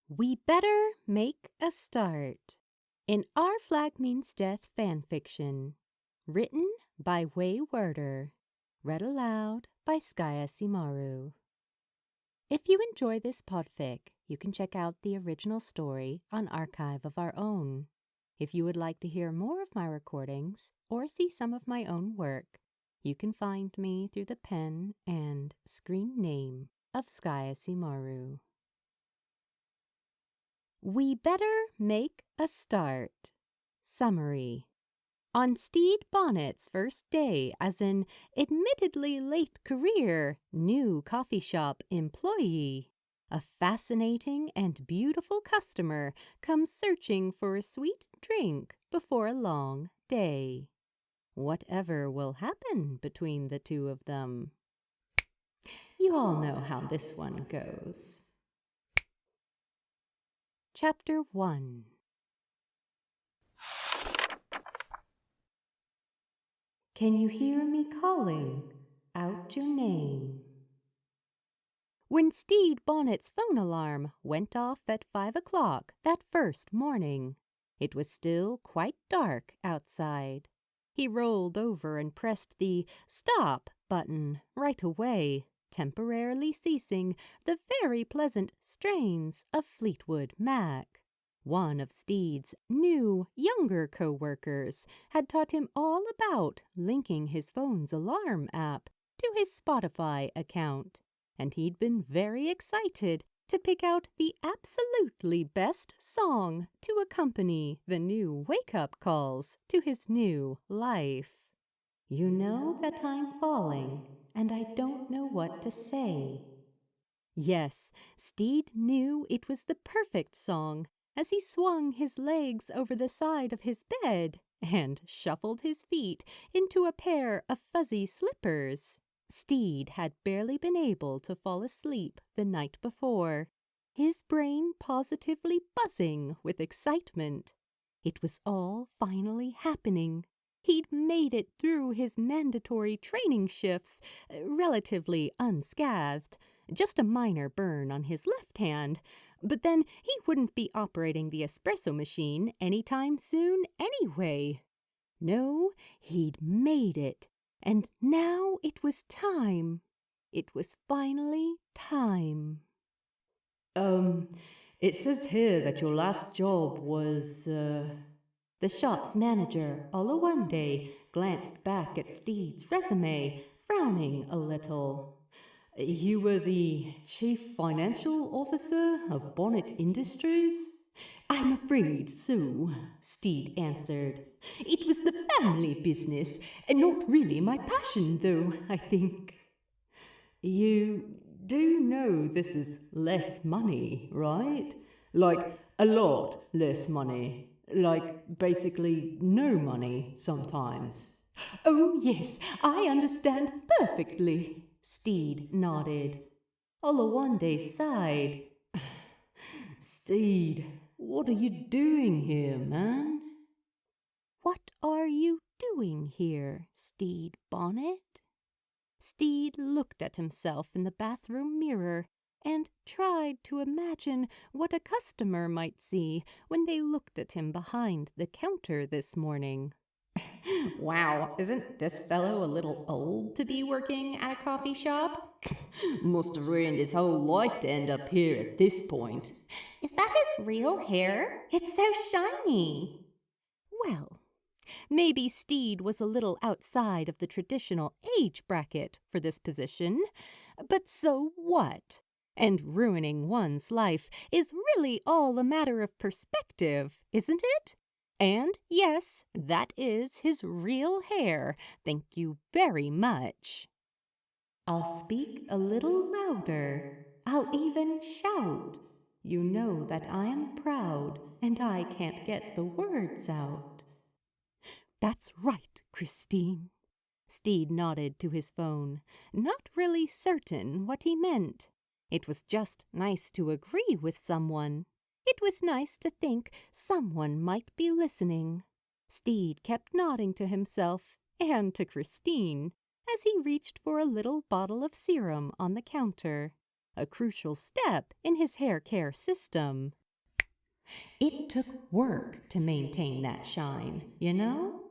We better make a start. In Our Flag Means Death fanfiction. Written by Waywarder. Read aloud by SkyAsimaru. If you enjoy this podfic, you can check out the original story on Archive of Our Own. If you would like to hear more of my recordings or see some of my own work, you can find me through the pen and screen name of SkyAsimaru. We better make a start. Summary. On Stede Bonnet's first day as an admittedly late career new coffee shop employee, a fascinating and beautiful customer comes searching for a sweet drink before a long day. Whatever will happen between the two of them? You all know how this one goes. Chapter 1. Can you hear me calling out your name? When Stede Bonnet's phone alarm went off at 5 o'clock that first morning, it was still quite dark outside. He rolled over and pressed the stop button right away, temporarily ceasing the very pleasant strains of Fleetwood Mac. One of Stede's new, younger co-workers had taught him all about linking his phone's alarm app to his Spotify account, and he'd been very excited to pick out the absolutely best song to accompany the new wake-up calls to his new life. You know that I'm falling, and I don't know what to say. Yes, Stede knew it was the perfect song as he swung his legs over the side of his bed and shuffled his feet into a pair of fuzzy slippers. Stede had barely been able to fall asleep the night before, his brain positively buzzing with excitement. It was all finally happening. He'd made it through his mandatory training shifts relatively unscathed, just a minor burn on his left hand, but then he wouldn't be operating the espresso machine anytime soon anyway. No, he'd made it, and now it was time. It was finally time. It says here that your last job was, The shop's manager, Olawande, glanced back at Stede's resume, frowning a little. You were the Chief Financial Officer of Bonnet Industries? I'm afraid so, Stede answered. It was the family business, and not really my passion, though, I think. You do know this is less money, right? Like, a lot less money. Like, basically no money sometimes. Oh, yes, I understand perfectly, Stede nodded. Olawande sighed. Stede, what are you doing here, man? What are you doing here, Stede Bonnet? Stede looked at himself in the bathroom mirror and tried to imagine what a customer might see when they looked at him behind the counter this morning. Wow, isn't this fellow a little old to be working at a coffee shop? Must have ruined his whole life to end up here at this point. Is that his real hair? It's so shiny. Well, maybe Stede was a little outside of the traditional age bracket for this position, but so what? And ruining one's life is really all a matter of perspective, isn't it? And yes, that is his real hair. Thank you very much. I'll speak a little louder. I'll even shout. You know that I am proud and I can't get the words out. That's right, Christine. Stede nodded to his phone, not really certain what he meant. It was just nice to agree with someone. It was nice to think someone might be listening. Stede kept nodding to himself and to Christine as he reached for a little bottle of serum on the counter. a crucial step in his hair care system. It took work to maintain that shine, you know?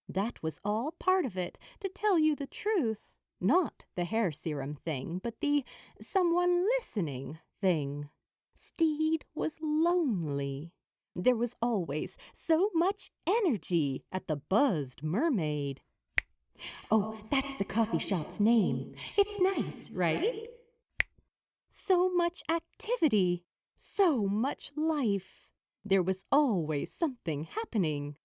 That was all part of it, to tell you the truth. Not the hair serum thing, but the someone listening thing. Stede was lonely. There was always so much energy at the Buzzed Mermaid. Oh, that's the coffee shop's name. It's nice, right? So much activity, so much life. There was always something happening.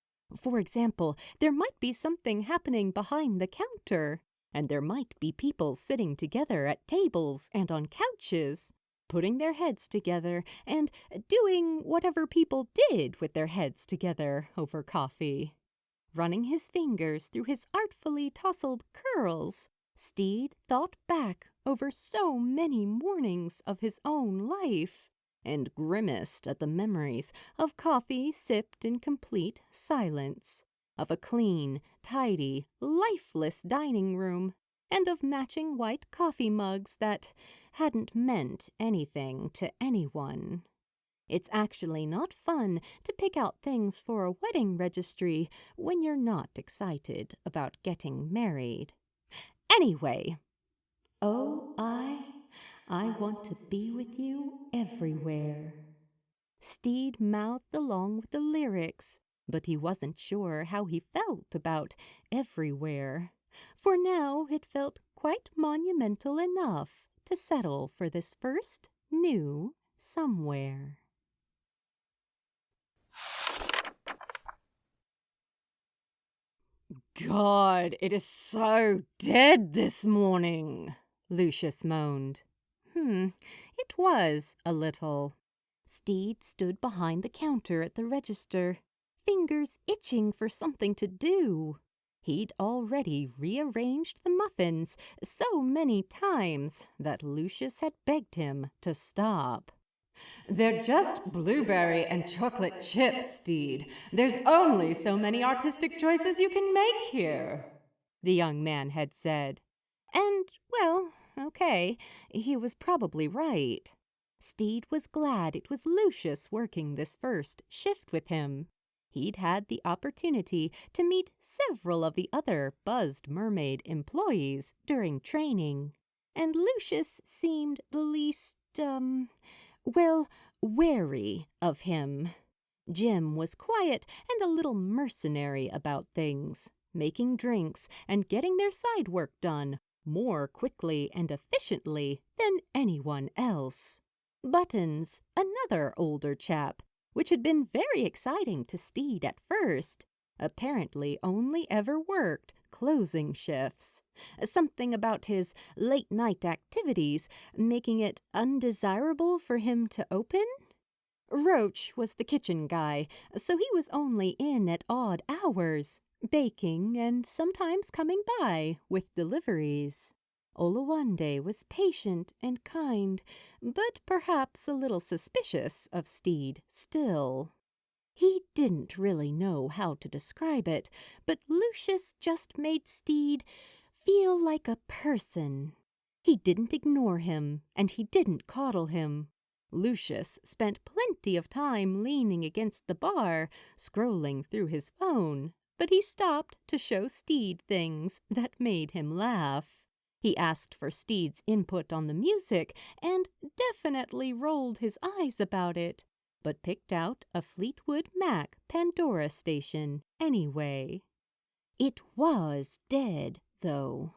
For example, there might be something happening behind the counter, and there might be people sitting together at tables and on couches, putting their heads together and doing whatever people did with their heads together over coffee. Running his fingers through his artfully tousled curls, Stede thought back over so many mornings of his own life, and grimaced at the memories of coffee sipped in complete silence, of a clean, tidy, lifeless dining room, and of matching white coffee mugs that hadn't meant anything to anyone. It's actually not fun to pick out things for a wedding registry when you're not excited about getting married. Anyway. Oh, I want to be with you everywhere. Stede mouthed along with the lyrics, but he wasn't sure how he felt about everywhere. For now it felt quite monumental enough to settle for this first new somewhere. God, it is so dead this morning, Lucius moaned. It was a little. Stede stood behind the counter at the register, fingers itching for something to do. He'd already rearranged the muffins so many times that Lucius had begged him to stop. They're just blueberry and chocolate chips, Stede. There's only so many artistic choices you can make here, the young man had said. And, well, okay, he was probably right. Stede was glad it was Lucius working this first shift with him. He'd had the opportunity to meet several of the other Buzzed Mermaid employees during training, and Lucius seemed the least, wary of him. Jim was quiet and a little mercenary about things, making drinks and getting their side work done more quickly and efficiently than anyone else. Buttons, another older chap, which had been very exciting to Stede at first, apparently only ever worked closing shifts. Something about his late-night activities making it undesirable for him to open? Roach was the kitchen guy, so he was only in at odd hours, baking and sometimes coming by with deliveries. Olawande was patient and kind, but perhaps a little suspicious of Stede still. He didn't really know how to describe it, but Lucius just made Stede feel like a person. He didn't ignore him, and he didn't coddle him. Lucius spent plenty of time leaning against the bar, scrolling through his phone, but he stopped to show Stede things that made him laugh. He asked for Stede's input on the music and definitely rolled his eyes about it, but picked out a Fleetwood Mac Pandora station anyway. It was dead, though.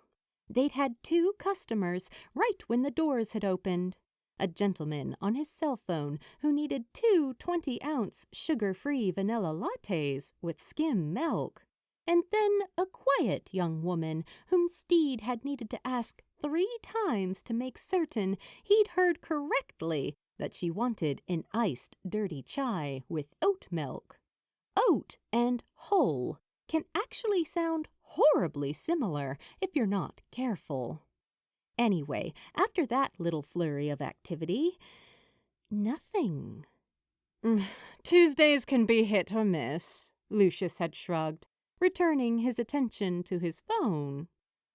They'd had 2 customers right when the doors had opened. A gentleman on his cell phone who needed 2 20-ounce sugar-free vanilla lattes with skim milk. And then a quiet young woman whom Stede had needed to ask 3 times to make certain he'd heard correctly that she wanted an iced dirty chai with oat milk. Oat and whole can actually sound horribly similar if you're not careful. Anyway, after that little flurry of activity, nothing. Tuesdays can be hit or miss, Lucius had shrugged, returning his attention to his phone.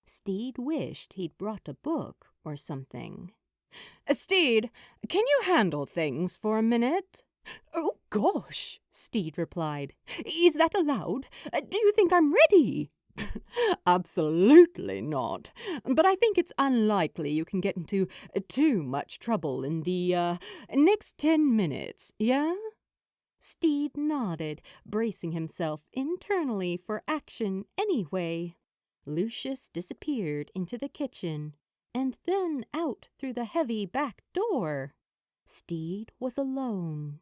Stede wished he'd brought a book or something. Stede, can you handle things for a minute? Oh, gosh, Stede replied. Is that allowed? Do you think I'm ready? Absolutely not. But I think it's unlikely you can get into too much trouble in the next 10 minutes, yeah? Stede nodded, bracing himself internally for action anyway. Lucius disappeared into the kitchen, and then out through the heavy back door. Stede was alone.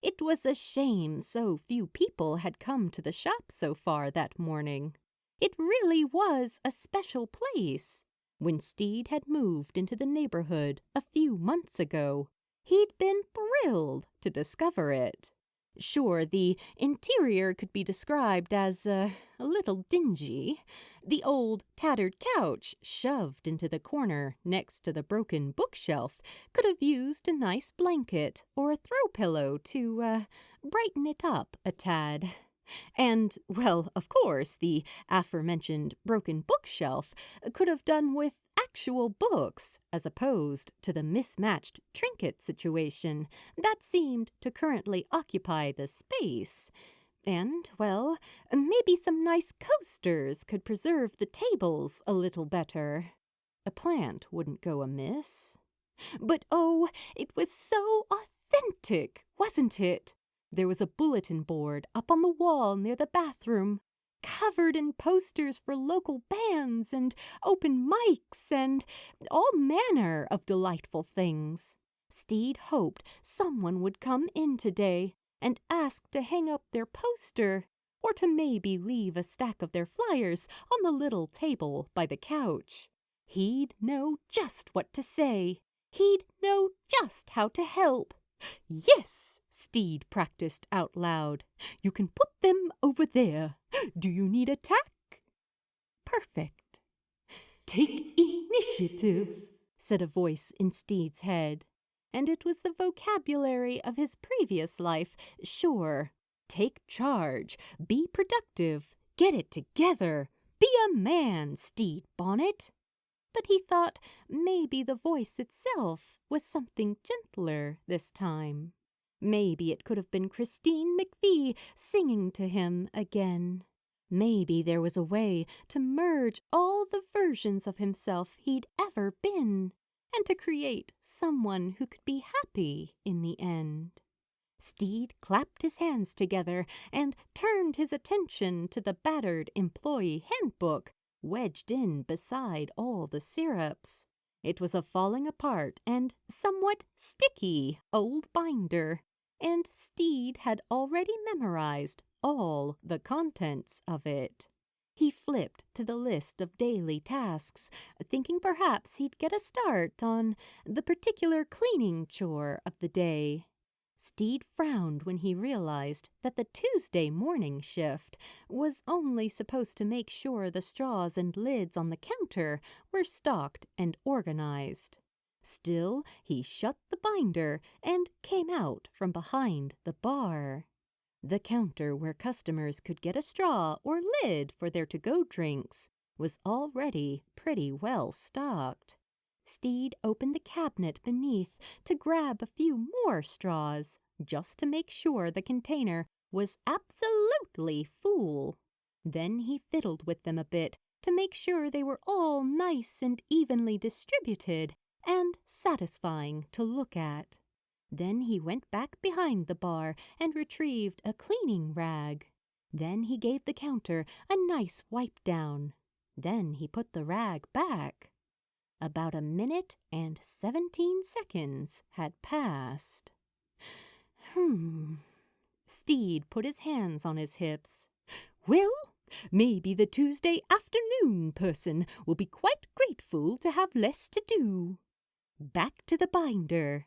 It was a shame so few people had come to the shop so far that morning. It really was a special place. When Stede had moved into the neighborhood a few months ago, he'd been thrilled to discover it. Sure, the interior could be described as a little dingy. The old, tattered couch, shoved into the corner next to the broken bookshelf, could have used a nice blanket or a throw pillow to brighten it up a tad. And, well, of course, the aforementioned broken bookshelf could have done with actual books as opposed to the mismatched trinket situation that seemed to currently occupy the space. And, well, maybe some nice coasters could preserve the tables a little better. A plant wouldn't go amiss. But oh, it was so authentic, wasn't it? There was a bulletin board up on the wall near the bathroom, covered in posters for local bands and open mics and all manner of delightful things. Stede hoped someone would come in today and ask to hang up their poster, or to maybe leave a stack of their flyers on the little table by the couch. He'd know just what to say. He'd know just how to help. Yes, Stede practiced out loud. You can put them over there. Do you need a tack? Perfect. Take initiative, said a voice in Stede's head. And it was the vocabulary of his previous life, sure. Take charge, be productive, get it together, be a man, Stede Bonnet. But he thought maybe the voice itself was something gentler this time. Maybe it could have been Christine McVie singing to him again. Maybe there was a way to merge all the versions of himself he'd ever been, and to create someone who could be happy in the end. Stede clapped his hands together and turned his attention to the battered employee handbook, wedged in beside all the syrups. It was a falling apart and somewhat sticky old binder, and Stede had already memorized all the contents of it. He flipped to the list of daily tasks, thinking perhaps he'd get a start on the particular cleaning chore of the day. Stede frowned when he realized that the Tuesday morning shift was only supposed to make sure the straws and lids on the counter were stocked and organized. Still, he shut the binder and came out from behind the bar. The counter where customers could get a straw or lid for their to-go drinks was already pretty well stocked. Stede opened the cabinet beneath to grab a few more straws, just to make sure the container was absolutely full. Then he fiddled with them a bit to make sure they were all nice and evenly distributed and satisfying to look at. Then he went back behind the bar and retrieved a cleaning rag. Then he gave the counter a nice wipe down. Then he put the rag back. About a minute and 17 seconds had passed. Stede put his hands on his hips. Well, maybe the Tuesday afternoon person will be quite grateful to have less to do. Back to the binder.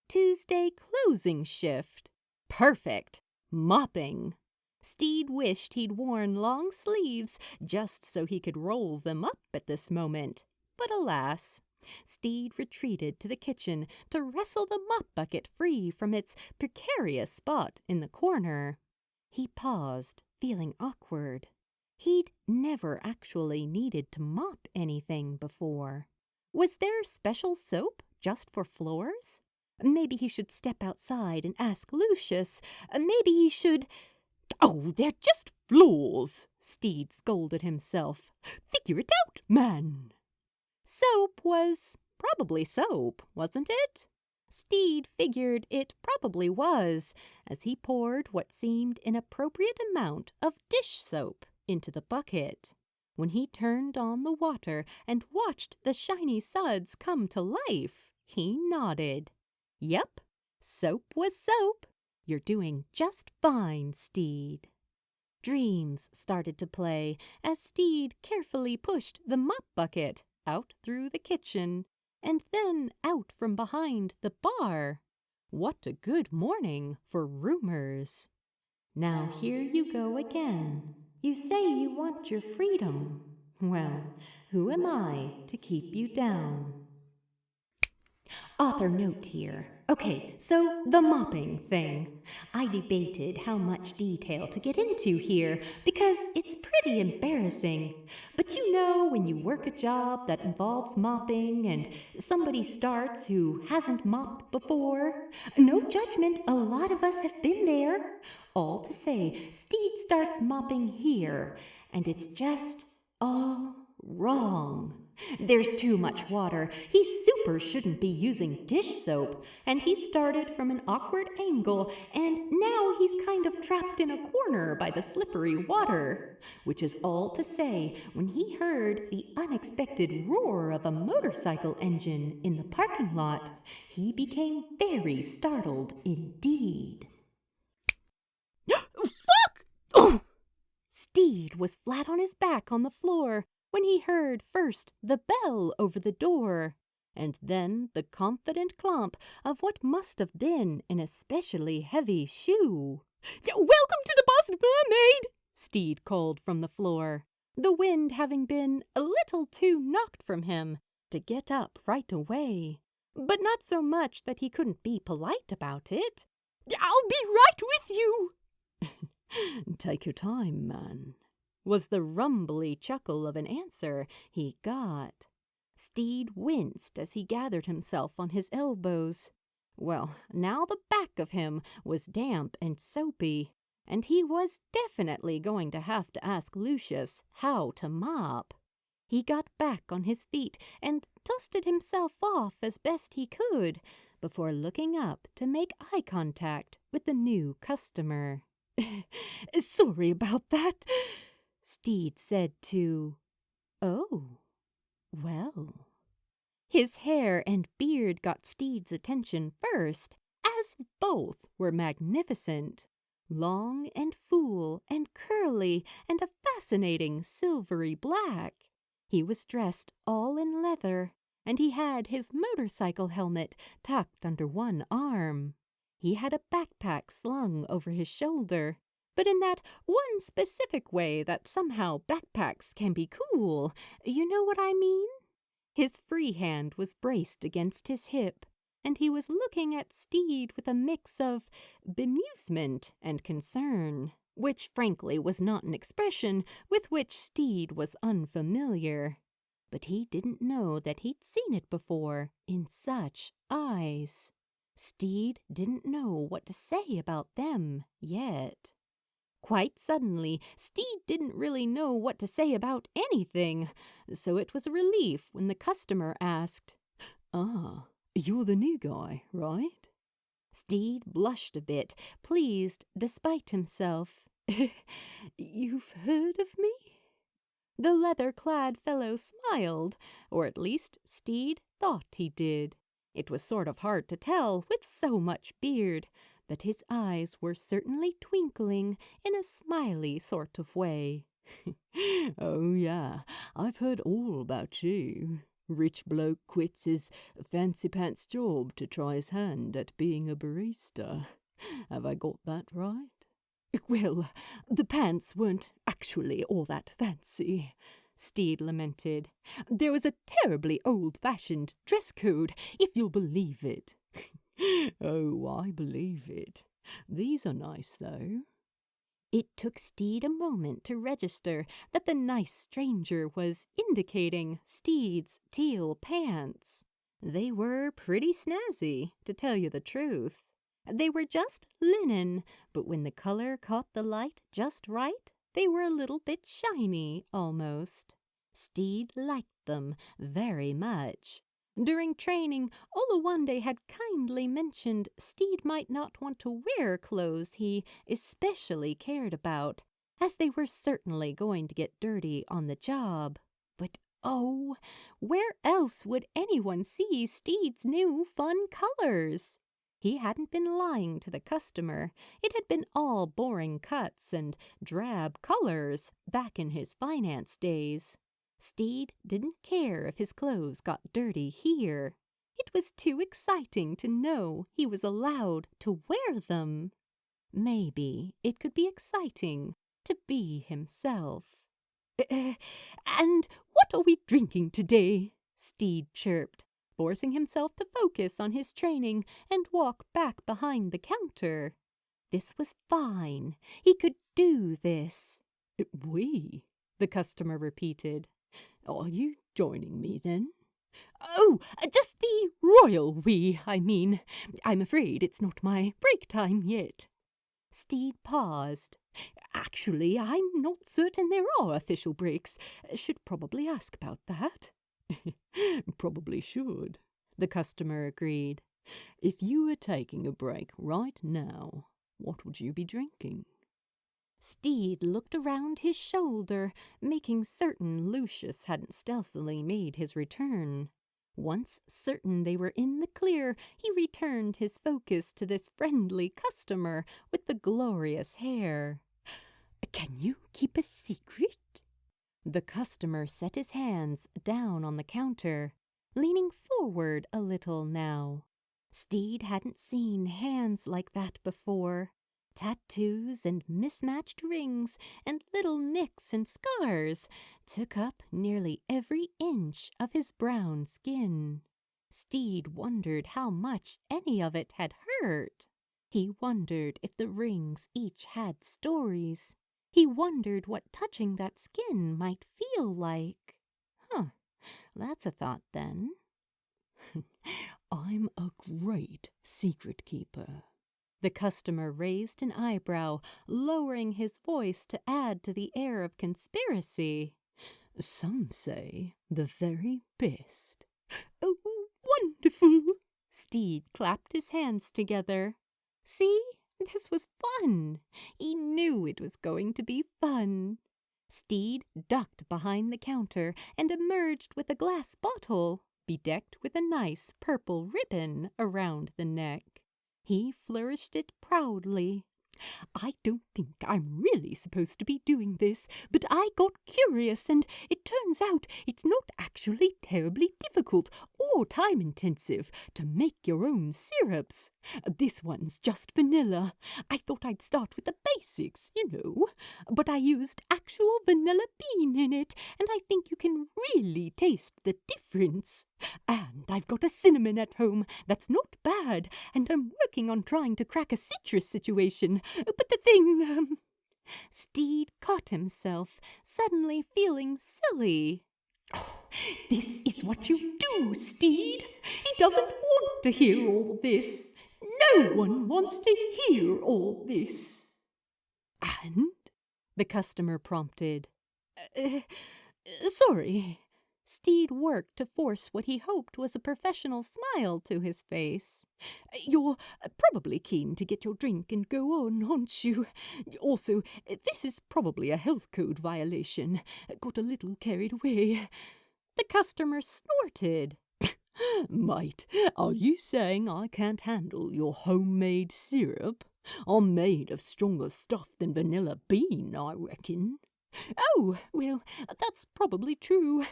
Tuesday closing shift. Perfect. Mopping. Stede wished he'd worn long sleeves just so he could roll them up at this moment. But alas, Stede retreated to the kitchen to wrestle the mop bucket free from its precarious spot in the corner. He paused, feeling awkward. He'd never actually needed to mop anything before. Was there special soap just for floors? Maybe he should step outside and ask Lucius. Maybe he should... Oh, they're just floors, Stede scolded himself. Figure it out, man. Soap was probably soap, wasn't it? Stede figured it probably was, as he poured what seemed an appropriate amount of dish soap into the bucket. When he turned on the water and watched the shiny suds come to life, he nodded. Yep, soap was soap. You're doing just fine, Stede. Dreams started to play as Stede carefully pushed the mop bucket out through the kitchen and then out from behind the bar. What a good morning for rumors. Now here you go again. You say you want your freedom. Well, who am I to keep you down? Author note here. Okay, so the mopping thing. I debated how much detail to get into here because it's pretty embarrassing. But you know, when you work a job that involves mopping and somebody starts who hasn't mopped before, no judgment, a lot of us have been there. All to say, Stede starts mopping here, and it's just all wrong. There's too much water. He super shouldn't be using dish soap. And he started from an awkward angle, and now he's kind of trapped in a corner by the slippery water. Which is all to say, when he heard the unexpected roar of a motorcycle engine in the parking lot, he became very startled indeed. Fuck! Oh! Stede was flat on his back on the floor when he heard first the bell over the door, and then the confident clomp of what must have been an especially heavy shoe. Welcome to the Boston Mermaid, Stede called from the floor, the wind having been a little too knocked from him to get up right away, but not so much that he couldn't be polite about it. I'll be right with you. Take your time, man, was the rumbly chuckle of an answer he got. Stede winced as he gathered himself on his elbows. Well, now the back of him was damp and soapy, and he was definitely going to have to ask Lucius how to mop. He got back on his feet and dusted himself off as best he could before looking up to make eye contact with the new customer. Sorry about that, Stede said to... Oh, well. His hair and beard got Stede's attention first, as both were magnificent. Long and full and curly and a fascinating silvery black. He was dressed all in leather, and he had his motorcycle helmet tucked under one arm. He had a backpack slung over his shoulder, but in that one specific way that somehow backpacks can be cool. You know what I mean? His free hand was braced against his hip, and he was looking at Stede with a mix of bemusement and concern, which frankly was not an expression with which Stede was unfamiliar. But he didn't know that he'd seen it before in such eyes. Stede didn't know what to say about them yet. Quite suddenly, Stede didn't really know what to say about anything, so it was a relief when the customer asked, "Ah, you're the new guy, right?" Stede blushed a bit, pleased despite himself. "You've heard of me?" The leather-clad fellow smiled, or at least Stede thought he did. It was sort of hard to tell with so much beard, but his eyes were certainly twinkling in a smiley sort of way. "Oh, yeah, I've heard all about you. Rich bloke quits his fancy-pants job to try his hand at being a barista. Have I got that right?" "Well, the pants weren't actually all that fancy," Stede lamented. "There was a terribly old-fashioned dress code, if you'll believe it." "Oh, I believe it. These are nice, though." It took Stede a moment to register that the nice stranger was indicating Stede's teal pants. They were pretty snazzy, to tell you the truth. They were just linen, but when the color caught the light just right, they were a little bit shiny, almost. Stede liked them very much. During training, Oluwande had kindly mentioned Stede might not want to wear clothes he especially cared about, as they were certainly going to get dirty on the job. But oh, where else would anyone see Stede's new fun colors? He hadn't been lying to the customer. It had been all boring cuts and drab colors back in his finance days. Stede didn't care if his clothes got dirty here. It was too exciting to know he was allowed to wear them. Maybe it could be exciting to be himself. And what are we drinking today? Stede chirped, forcing himself to focus on his training and walk back behind the counter. This was fine. He could do this. We, the customer repeated. Are you joining me then? Oh, just the royal we, I mean. I'm afraid it's not my break time yet. Stede paused. Actually, I'm not certain there are official breaks. Should probably ask about that. Probably should, the customer agreed. If you were taking a break right now, what would you be drinking? Stede looked around his shoulder, making certain Lucius hadn't stealthily made his return. Once certain they were in the clear, he returned his focus to this friendly customer with the glorious hair. Can you keep a secret? The customer set his hands down on the counter, leaning forward a little now. Stede hadn't seen hands like that before. Tattoos and mismatched rings and little nicks and scars took up nearly every inch of his brown skin. Stede wondered how much any of it had hurt. He wondered if the rings each had stories. He wondered what touching that skin might feel like. That's a thought then. I'm a great secret keeper. The customer raised an eyebrow, lowering his voice to add to the air of conspiracy. Some say the very best. Oh, wonderful! Stede clapped his hands together. See? This was fun. He knew it was going to be fun. Stede ducked behind the counter and emerged with a glass bottle, bedecked with a nice purple ribbon around the neck. He flourished it proudly. I don't think I'm really supposed to be doing this, but I got curious and it turns out it's not actually terribly difficult or time-intensive to make your own syrups. This one's just vanilla. I thought I'd start with the basics, but I used actual vanilla bean in it, and I think you can really taste the difference. And I've got a cinnamon at home that's not bad, and I'm working on trying to crack a citrus situation. But the thing... Stede caught himself, suddenly feeling silly. Oh, this is what you do, Stede. He doesn't want to hear all this. No one wants to hear all this. And? The customer prompted. Sorry. Stede worked to force what he hoped was a professional smile to his face. You're probably keen to get your drink and go on, aren't you? Also, this is probably a health code violation. Got a little carried away. The customer snorted. Mate, are you saying I can't handle your homemade syrup? I'm made of stronger stuff than vanilla bean, I reckon. Oh, well, that's probably true.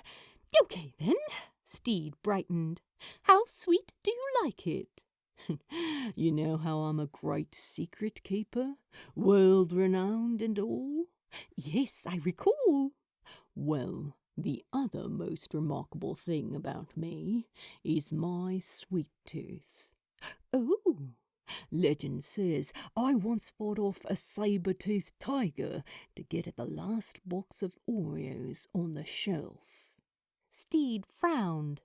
Okay, then. Stede brightened. How sweet do you like it? You know how I'm a great secret keeper? World-renowned and all? Yes, I recall. Well, the other most remarkable thing about me is my sweet tooth. Oh! Legend says I once fought off a saber-toothed tiger to get at the last box of Oreos on the shelf. Stede frowned.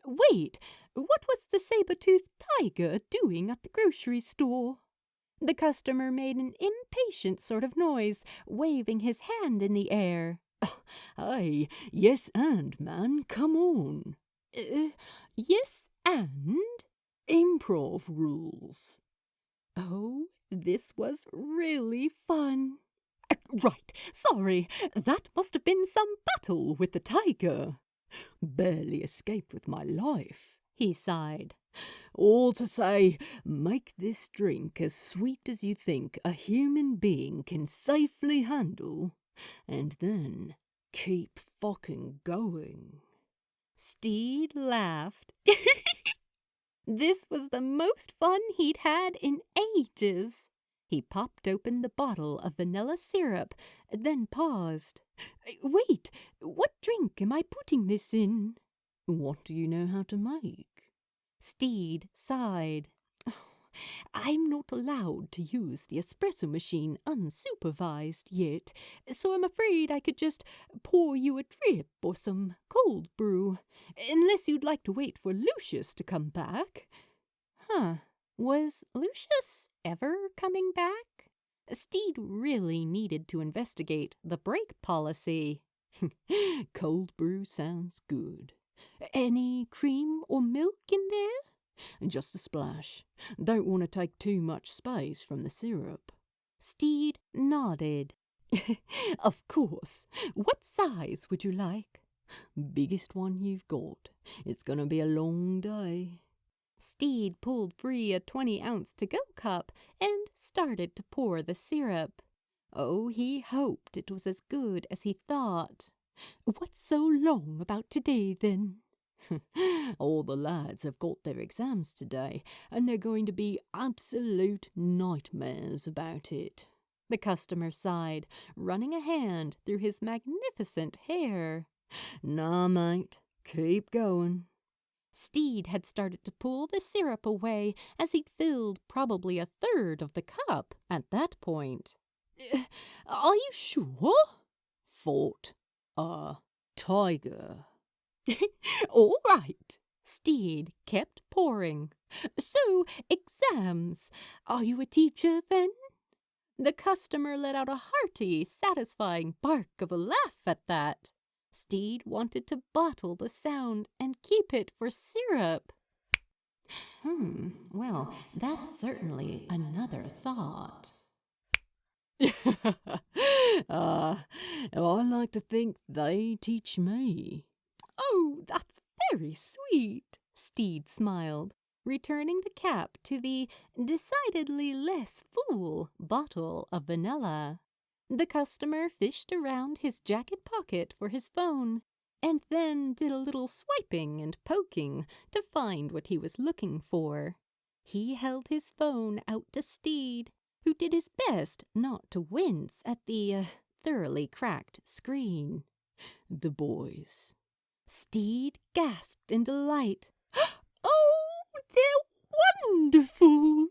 Wait, what was the saber-toothed tiger doing at the grocery store? The customer made an impatient sort of noise, waving his hand in the air. Hey, yes and, man, come on. Yes and? Improv rules. Oh, this was really fun. Right, sorry, that must have been some battle with the tiger. Barely escaped with my life, He sighed. All to say, make this drink as sweet as you think a human being can safely handle, and then keep fucking going. Stede laughed. This was the most fun he'd had in ages. He popped open the bottle of vanilla syrup, then paused. Wait, what drink am I putting this in? What do you know how to make? Stede sighed. I'm not allowed to use the espresso machine unsupervised yet, so I'm afraid I could just pour you a drip or some cold brew, unless you'd like to wait for Lucius to come back. Was Lucius ever coming back? Stede really needed to investigate the break policy. Cold brew sounds good. Any cream or milk in there? Just a splash. Don't want to take too much space from the syrup. Stede nodded. Of course. What size would you like? Biggest one you've got. It's gonna be a long day. Stede pulled free a 20-ounce to-go cup and started to pour the syrup. Oh, he hoped it was as good as he thought. What's so long about today, then? All the lads have got their exams today, and they're going to be absolute nightmares about it. The customer sighed, running a hand through his magnificent hair. Nah, mate, keep going. Stede had started to pull the syrup away as he'd filled probably a third of the cup at that point. Are you sure? Fought a tiger. All right. Stede kept pouring. So, exams. Are you a teacher, then? The customer let out a hearty, satisfying bark of a laugh at that. Stede wanted to bottle the sound and keep it for syrup. Well, that's certainly another thought. I like to think they teach me. Oh, that's very sweet, Stede smiled, returning the cap to the decidedly less full bottle of vanilla. The customer fished around his jacket pocket for his phone, and then did a little swiping and poking to find what he was looking for. He held his phone out to Stede, who did his best not to wince at the thoroughly cracked screen. The boys. Stede gasped in delight. Oh, they're wonderful!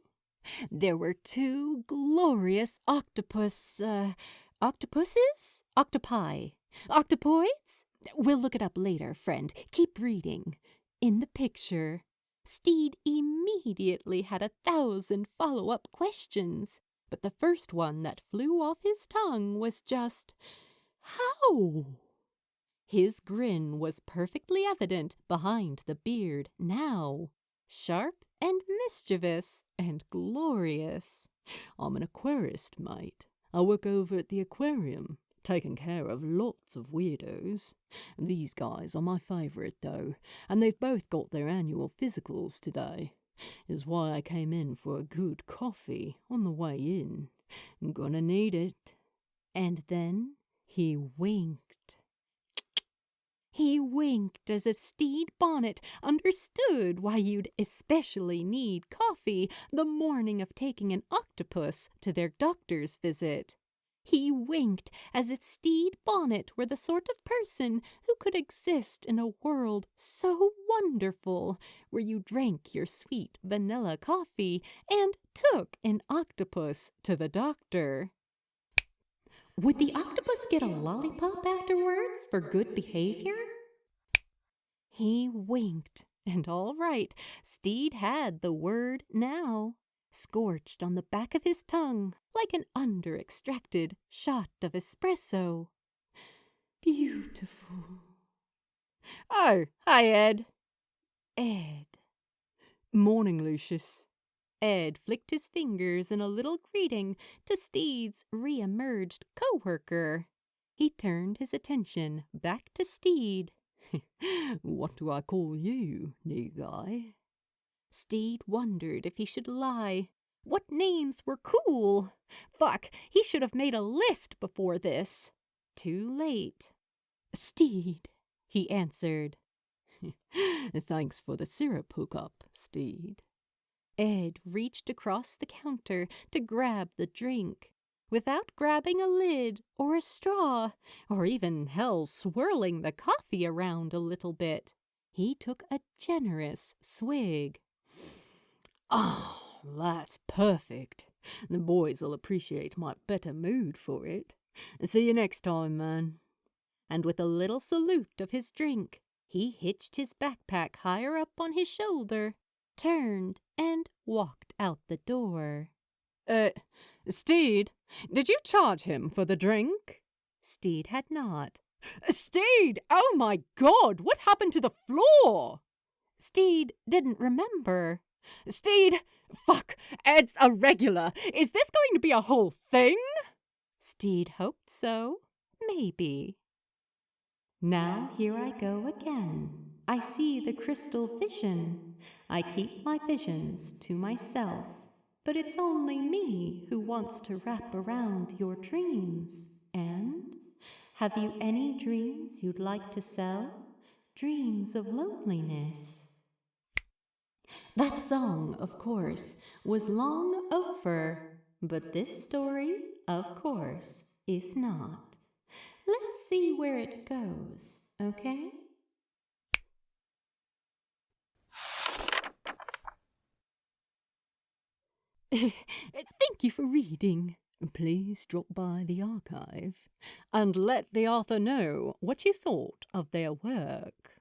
There were 2 glorious octopuses? Octopi? Octopoids? We'll look it up later, friend. Keep reading. In the picture, Stede immediately had 1,000 follow-up questions, but the first one that flew off his tongue was just, how? His grin was perfectly evident behind the beard now, sharp and mischievous and glorious. I'm an aquarist, mate. I work over at the aquarium, taking care of lots of weirdos. These guys are my favourite, though, and they've both got their annual physicals today. Is why I came in for a good coffee on the way in. Gonna need it. And then he winked. He winked as if Stede Bonnet understood why you'd especially need coffee the morning of taking an octopus to their doctor's visit. He winked as if Stede Bonnet were the sort of person who could exist in a world so wonderful where you drank your sweet vanilla coffee and took an octopus to the doctor. Would the octopus get a lollipop afterwards for good behavior? He winked, and all right, Stede had the word now, scorched on the back of his tongue like an under-extracted shot of espresso. Beautiful. Oh, hi, Ed. Ed. Morning, Lucius. Ed flicked his fingers in a little greeting to Stede's re-emerged co-worker. He turned his attention back to Stede. What do I call you, new guy? Stede wondered if he should lie. What names were cool? Fuck, he should have made a list before this. Too late. Stede, he answered. Thanks for the syrup hookup, Stede. Ed reached across the counter to grab the drink. Without grabbing a lid or a straw, or even hell swirling the coffee around a little bit, he took a generous swig. Oh, that's perfect. The boys'll appreciate my better mood for it. See you next time, man. And with a little salute of his drink, he hitched his backpack higher up on his shoulder, turned, and walked out the door. Stede, did you charge him for the drink? Stede had not. Stede! Oh my God! What happened to the floor? Stede didn't remember. Stede! Fuck! Ed's a regular! Is this going to be a whole thing? Stede hoped so. Maybe. Now here I go again. I see the crystal vision. I keep my visions to myself. But it's only me who wants to wrap around your dreams. And have you any dreams you'd like to sell? Dreams of loneliness. That song, of course, was long over, but this story, of course, is not. Let's see where it goes, okay? Thank you for reading. Please drop by the archive and let the author know what you thought of their work.